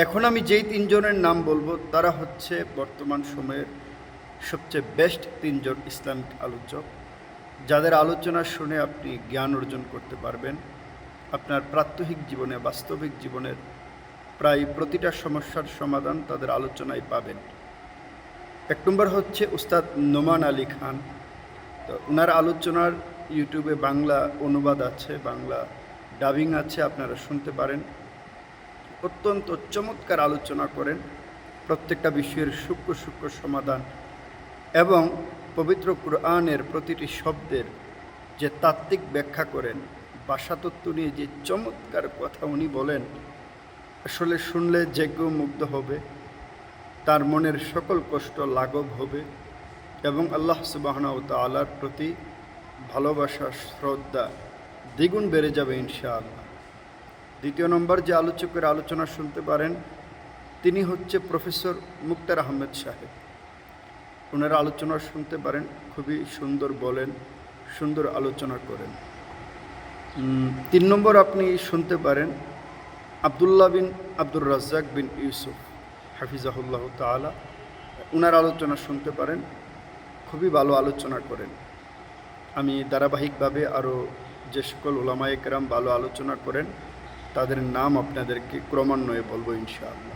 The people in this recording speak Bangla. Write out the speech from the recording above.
এখন আমি যেই তিনজনের নাম বলবো তারা হচ্ছে বর্তমান সময়ের সবচেয়ে বেস্ট তিনজন ইসলামিক আলোচক, যাদের আলোচনা শুনে আপনি জ্ঞান অর্জন করতে পারবেন। আপনার প্রাত্যহিক জীবনে, বাস্তবিক জীবনের প্রায় প্রতিটা সমস্যার সমাধান তাদের আলোচনায় পাবেন। এক নম্বর হচ্ছে উস্তাদ নোমান আলী খান। তো ওনার আলোচনার ইউটিউবে বাংলা অনুবাদ আছে, বাংলা ডাবিং আছে, আপনারা শুনতে পারেন। অত্যন্ত চমৎকার আলোচনা করেন, প্রত্যেকটা বিষয়ের সূক্ষ্ম সূক্ষ্ম সমাধান এবং পবিত্র কুরআনের প্রতিটি শব্দের যে তাত্ত্বিক ব্যাখ্যা করেন, ভাষাতত্ত্ব নিয়ে যে চমৎকার কথা উনি বলেন, আসলে শুনলে যে কেউ মুগ্ধ হবে, তার মনের সকল কষ্ট লাঘব হবে এবং আল্লাহ সুবহানাহু ওয়া তাআলার প্রতি ভালোবাসা, শ্রদ্ধা দ্বিগুণ বেড়ে যাবে ইনশাআল্লাহ। দ্বিতীয় নম্বর যে আলোচকের আলোচনা শুনতে পারেন, তিনি হচ্ছে প্রফেসর মুক্তার আহমেদ সাহেব। ওনার আলোচনা শুনতে পারেন, খুবই সুন্দর বলেন, সুন্দর আলোচনা করেন। 3 নম্বর আপনি শুনতে পারেন আবদুল্লাহ বিন আব্দুর রাজ্জাক বিন ইউসুফ হাফিজাহুল্লাহ তাআলা। ওনার আলোচনা শুনতে পারেন, খুবই ভালো আলোচনা করেন। আমি ধারাবাহিকভাবে আরও যে সকল উলামায়ে কেরাম ভালো আলোচনা করেন তাদের নাম আপনাদেরকে ক্রমান্বয়ে বলবো ইনশাআল্লাহ।